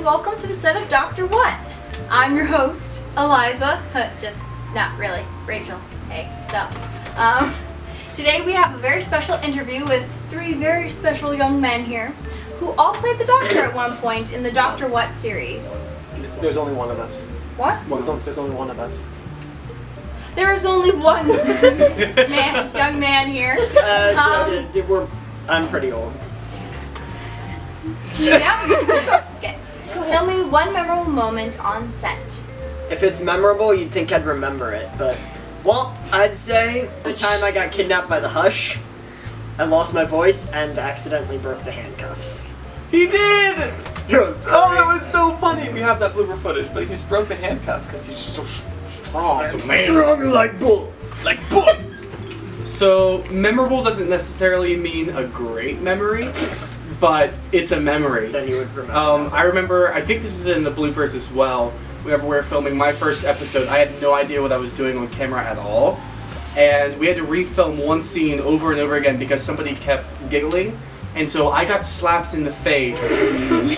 welcome to the set of Dr. What? I'm your host, Eliza. Just not really, Rachel. Hey, so, today we have a very special interview with three very special young men here who all played the Doctor at one point in the Dr. What series. There's only one of us. What? There's only one of us. There is only one young man here. I'm pretty old. Yep. Okay. Tell me one memorable moment on set. If it's memorable, you'd think I'd remember it, but... Well, I'd say the time I got kidnapped by the Hush, I lost my voice, and accidentally broke the handcuffs. He did! It was great. Oh, it was so funny. We have that blooper footage, but he just broke the handcuffs because he's just so strong. Strong like bull. Like bull! So, memorable doesn't necessarily mean a great memory, but it's a memory. Then you would remember. I remember, I think this is in the bloopers as well, whenever we were filming my first episode, I had no idea what I was doing on camera at all. And we had to refilm one scene over and over again because somebody kept giggling. And so I got slapped in the face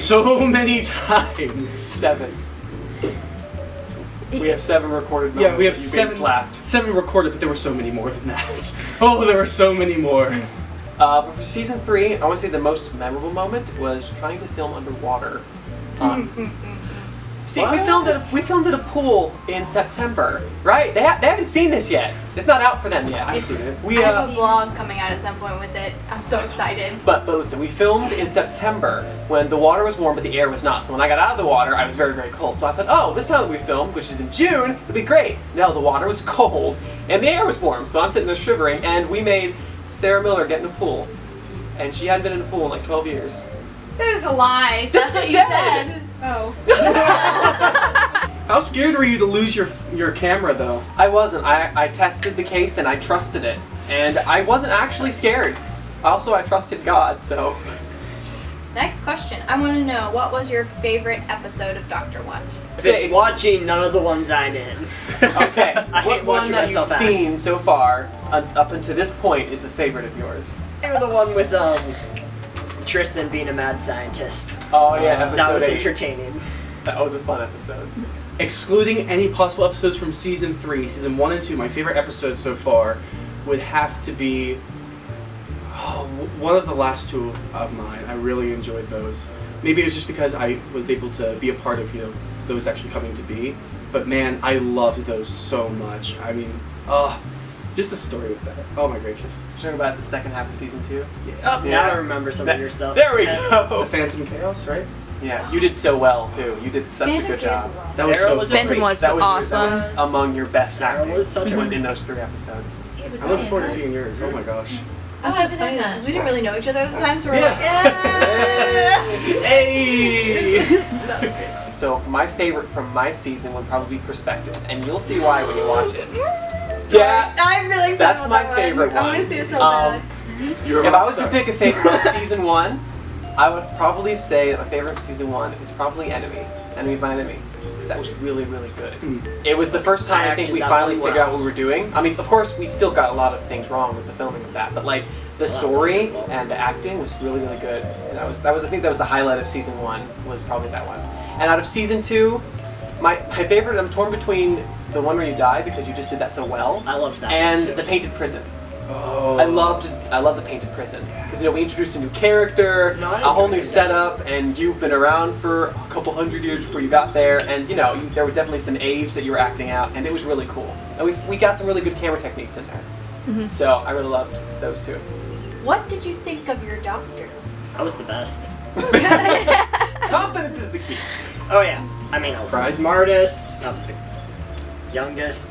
so many times. 7. We have 7 recorded moments. Yeah, we have of you being 7 slapped. 7 recorded, but there were so many more than that. Oh, there were so many more. But for season 3, I want to say the most memorable moment was trying to film underwater. See, we filmed at a pool in September, right? They haven't seen this yet. It's not out for them yet. I've seen it. We I have a vlog coming out at some point with it. I'm so excited. But listen, we filmed in September when the water was warm but the air was not. So when I got out of the water, I was very, very cold. So I thought, oh, this time that we filmed, which is in June, it'll be great. No, the water was cold and the air was warm. So I'm sitting there shivering, and we made Sarah Miller get in the pool. And she hadn't been in a pool in like 12 years. That is a lie. That's what you said. Oh. How scared were you to lose your camera, though? I wasn't. I tested the case and I trusted it. And I wasn't actually scared. Also, I trusted God, so... Next question. I want to know, what was your favorite episode of Dr. What? It's watching none of the ones I'm in. Okay, I hate what one watching that you've myself act. seen so far, up until this point, is a favorite of yours? You're the one with Tristan being a mad scientist. Oh yeah, episode That was 8. entertaining. That was a fun episode. Excluding any possible episodes from season 3, season 1 and 2, my favorite episodes so far would have to be one of the last 2 of mine. I really enjoyed those. Maybe it was just because I was able to be a part of, those actually coming to be. But man, I loved those so much. I mean, just the story with that. Oh my gracious. Talking about the second half of season 2? Oh, now I remember some of your stuff. There we The go! Phantom Chaos, right? Yeah, you did so well too. You did such a good job. That was Sarah so was fun. Phantom was That was awesome. among your best Sarah acting. was such a- was in those 3 episodes. I'm looking forward to seeing yours. Oh my gosh. Oh, I haven't done that because we didn't really know each other at the time, so we're Yeah. like, yeah. Hey! So my favorite from my season would probably be Perspective, and you'll see why when you watch it. I'm really excited That's about my that favorite one. I one. want to see it so bad. You're If I was to pick a favorite from season 1, I would probably say that my favorite from season 1 is probably Enemy of My Enemy, because that was really, really good. It was the first time I think we finally figured out what we were doing. I mean, of course, we still got a lot of things wrong with the filming of that, but like the story and the acting was really, really good. And I think that was the highlight of season 1, was probably that one. And out of season 2, my favorite, I'm torn between the one where you die because you just did that so well, I loved that and one too. the Painted Prison. Oh. I love the Painted Prison because we introduced a new character, No, I a whole new enjoyed that. setup, and you've been around for a couple hundred years before you got there, and there was definitely some age that you were acting out, and it was really cool. And we got some really good camera techniques in there, so I really loved those 2. What did you think of your doctor? I was the best. Confidence is the key. Oh yeah. I mean, I was the Pride? smartest. I was the youngest.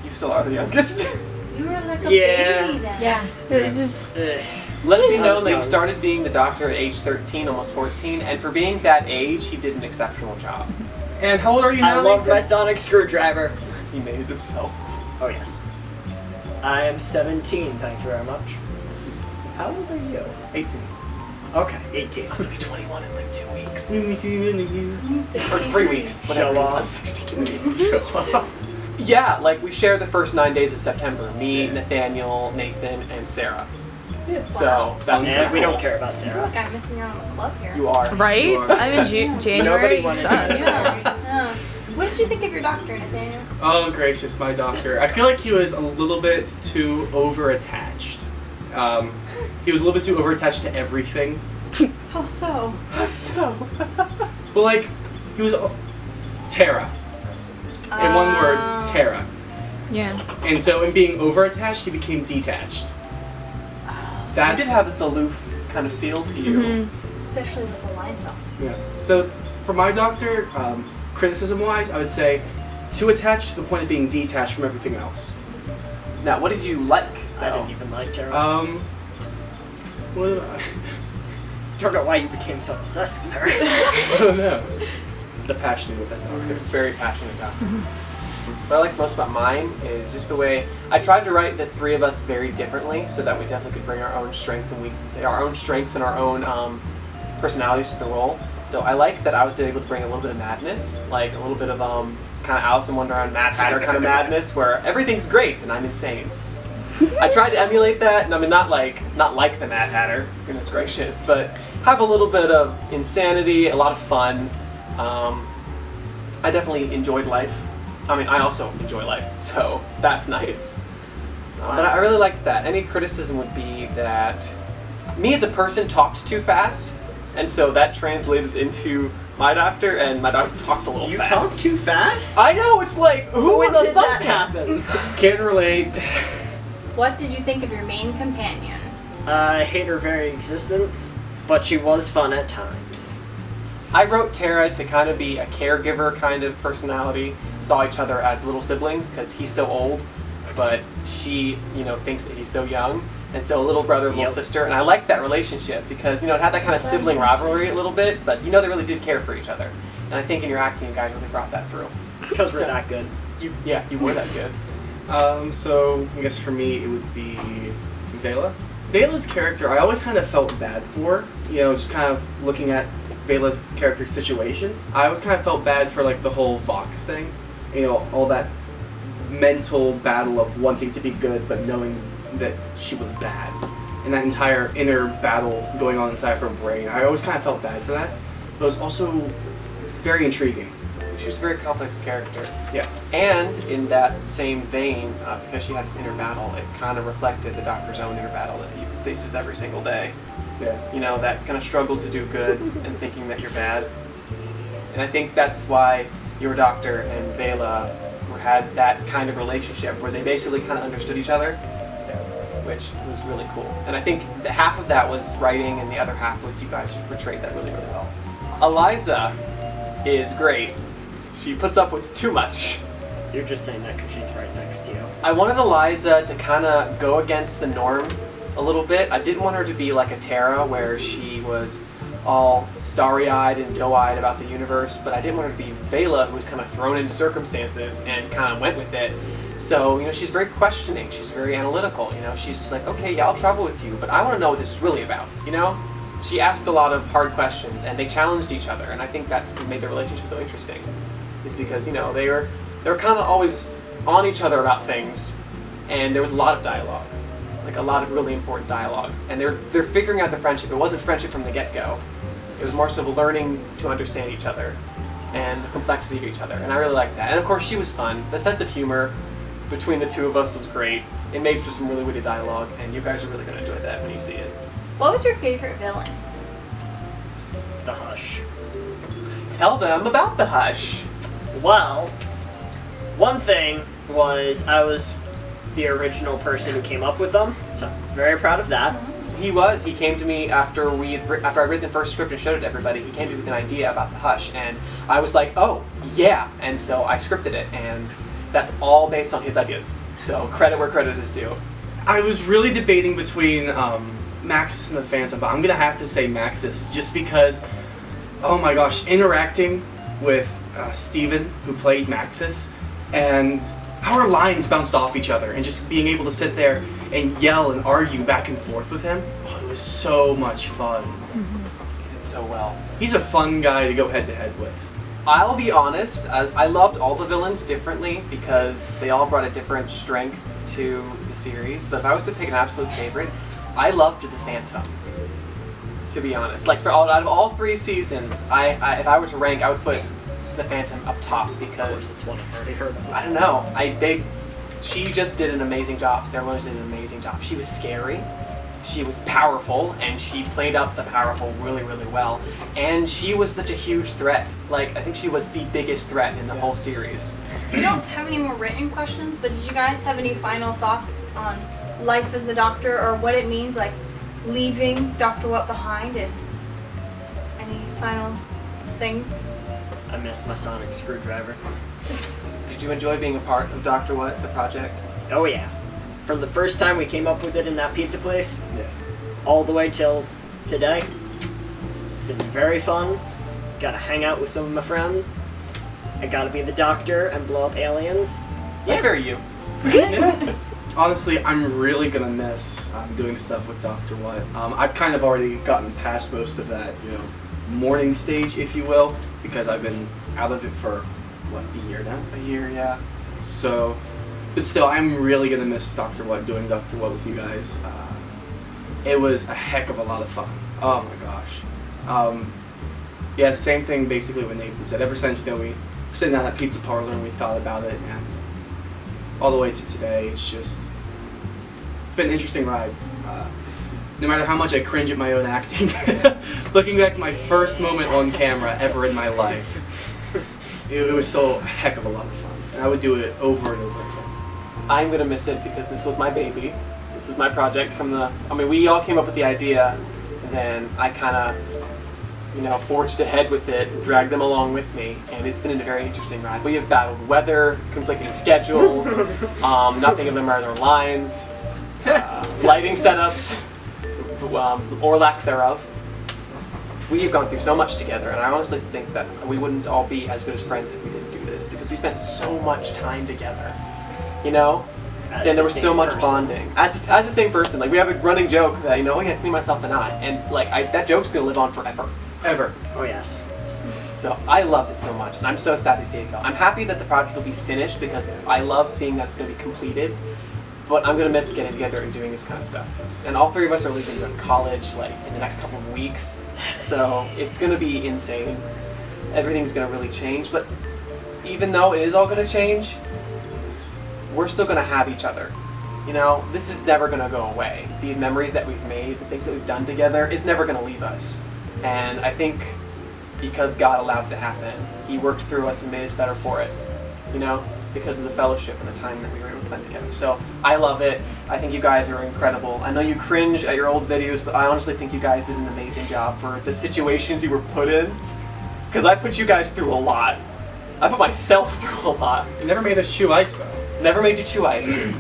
You still are the youngest. You were like a Yeah. baby then. Yeah, it was just Ugh. Let it be I known was that he young. started being the Doctor at age 13, almost 14, and for being that age, he did an exceptional job. And how old are you I now? loved my Nathan? sonic screwdriver. He made it himself. Oh yes. I am 17, thank you very much. So how old are you? 18. Okay, 18. I'm gonna be 21 in like 2 weeks. I'm 16. Or 3 weeks. Whatever. Show off. I'm 16. Yeah, like we share the first 9 days of September. Me, Nathaniel, Nathan, and Sarah. Yeah. So that's And we cool. don't care about I feel Sarah. like I'm missing out on the club here. You are. Right? You are. I'm in January. Nobody wanted to sucks. do that. Yeah. What did you think of your doctor, Nathaniel? Oh gracious, my doctor. I feel like he was a little bit too over-attached. He was a little bit too over-attached to everything. How so? So. Well, like, he was Tara. In one word, Tara. Yeah. And so in being over-attached, he became detached. You That's did have this aloof kind of feel to you. Especially with Eliza. yeah. So for my doctor, criticism-wise, I would say too attached to the point of being detached from everything else. Now, what did you like? I though? didn't even like Tara. What? Don't know why you became so obsessed with her. I don't know. The passion with that doctor. Very passionate about. What I like most about mine is just the way I tried to write the three of us very differently, so that we definitely could bring our own strengths and our own personalities to the role. So I like that I was able to bring a little bit of madness, like a little bit of kind of Alice in Wonderland, Mad Hatter kind of madness, where everything's great and I'm insane. I tried to emulate that, and I mean not like the Mad Hatter, goodness gracious, but have a little bit of insanity, a lot of fun. I definitely enjoyed life. I mean, I also enjoy life, so that's nice. But I really liked that. Any criticism would be that me as a person talks too fast, and so that translated into my doctor, and my doctor talks a little You fast. talk too fast? I know, it's like, who When would did have that thought happen? Can't relate. What did you think of your main companion? I hate her very existence, but she was fun at times. I wrote Tara to kind of be a caregiver kind of personality. Saw each other as little siblings because he's so old, but she, thinks that he's so young. And so a little brother, little Yep. sister, and I liked that relationship because, it had that kind of sibling rivalry a little bit, but they really did care for each other. And I think in your acting, you guys really brought that through. Because we're that good. You were that good. So I guess for me it would be Vela. Vela's character I always kind of felt bad for, just kind of looking at Vela's character's situation. I always kind of felt bad for like the whole Vox thing, all that mental battle of wanting to be good but knowing that she was bad, and that entire inner battle going on inside of her brain. I always kind of felt bad for that, but it was also very intriguing. She was a very complex character. Yes. And in that same vein, because she had this inner battle, it kind of reflected the Doctor's own inner battle that he faces every single day. Yeah. That kind of struggle to do good and thinking that you're bad. And I think that's why your Doctor and Vela had that kind of relationship where they basically kind of understood each other, which was really cool. And I think the half of that was writing and the other half was you guys portrayed that really, really well. Eliza is great. She puts up with too much. You're just saying that because she's right next to you. I wanted Eliza to kind of go against the norm a little bit. I didn't want her to be like a Tara where she was all starry-eyed and doe-eyed about the universe, but I didn't want her to be Vela, who was kind of thrown into circumstances and kind of went with it. So, she's very questioning, she's very analytical, she's just like, okay, yeah, I'll travel with you, but I want to know what this is really about, She asked a lot of hard questions, and they challenged each other, and I think that made their relationship so interesting. It's because, they were kind of always on each other about things, and there was a lot of dialogue. Like a lot of really important dialogue, and they're figuring out the friendship. It wasn't friendship from the get-go. It was more so of learning to understand each other and the complexity of each other, and I really liked that. And of course, she was fun. The sense of humor between the two of us was great. It made for some really witty dialogue, and you guys are really going to enjoy that when you see it. What was your favorite villain? The Hush. Tell them about the Hush. Well, one thing was I was the original person who came up with them, so I'm very proud of that. He came to me after I read the first script and showed it to everybody. He came to me with an idea about the Hush, and I was like, oh, yeah. And so I scripted it, and that's all based on his ideas. So credit where credit is due. I was really debating between Maxis and the Phantom, but I'm gonna have to say Maxis just because, oh my gosh, interacting with Steven, who played Maxis, and our lines bounced off each other, and just being able to sit there and yell and argue back and forth with him, it was so much fun. He did so well. He's a fun guy to go head to head with. I'll be honest, I loved all the villains differently because they all brought a different strength to the series, but if I was to pick an absolute favorite, I loved the Phantom. To be honest, like out of all 3 seasons, I if I were to rank, I would put the Phantom up top Of because course, it's one I've already heard of. I don't know. She just did an amazing job. Sarah Williams did an amazing job. She was scary, she was powerful, and she played up the powerful really, really well. And she was such a huge threat. Like, I think she was the biggest threat in the whole series. We don't have any more written questions, but did you guys have any final thoughts on life as the Doctor, or what it means, like leaving Dr. What behind, and any final things? I missed my sonic screwdriver. Did you enjoy being a part of Dr. What, the project? Oh yeah. From the first time we came up with it in that pizza place, Yeah. all the way till today, it's been very fun. Got to hang out with some of my friends. I got to be the Doctor and blow up aliens. That's very you. Yeah. Honestly, I'm really gonna miss doing stuff with Dr. What. I've kind of already gotten past most of that, morning stage, if you will, because I've been out of it for, a year now? A year, yeah. So, but still, I'm really gonna miss Dr. What, doing Dr. What with you guys. It was a heck of a lot of fun. Oh my gosh. Yeah, same thing basically what Nathan said. Ever since, we were sitting down at Pizza Parlor and we thought about it, and all the way to today, it's been an interesting ride. No matter how much I cringe at my own acting, looking back at my first moment on camera ever in my life, it was still a heck of a lot of fun. And I would do it over and over again. I'm gonna miss it because this was my baby. This was my project we all came up with the idea, and then I kind of, forged ahead with it, dragged them along with me, and it's been a very interesting ride. We have battled weather, conflicting schedules, not thinking of them are their lines, lighting setups, or lack thereof. We have gone through so much together, and I honestly think that we wouldn't all be as good as friends if we didn't do this, because we spent so much time together, and there was so much bonding. As the same person, like we have a running joke that, it's me, myself, and I, and that joke's gonna live on forever. Ever. Oh yes. So I loved it so much, and I'm so sad to see it go. I'm happy that the project will be finished because I love seeing that it's going to be completed, but I'm going to miss getting together and doing this kind of stuff. And all 3 of us are leaving to go to college in the next couple of weeks, so it's going to be insane. Everything's going to really change, but even though it is all going to change, we're still going to have each other. This is never going to go away. These memories that we've made, the things that we've done together, it's never going to leave us. And I think because God allowed it to happen, He worked through us and made us better for it, because of the fellowship and the time that we were able to spend together. So I love it. I think you guys are incredible. I know you cringe at your old videos, but I honestly think you guys did an amazing job for the situations you were put in, because I put you guys through a lot. I put myself through a lot. It never made us chew ice, though. Never made you chew ice.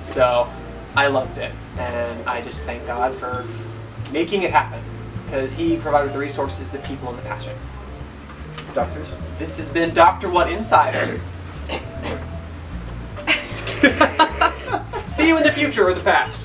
So I loved it, and I just thank God for making it happen, because He provided the resources, the people, and the passion. Doctors? This has been Dr. What Insider. See you in the future or the past.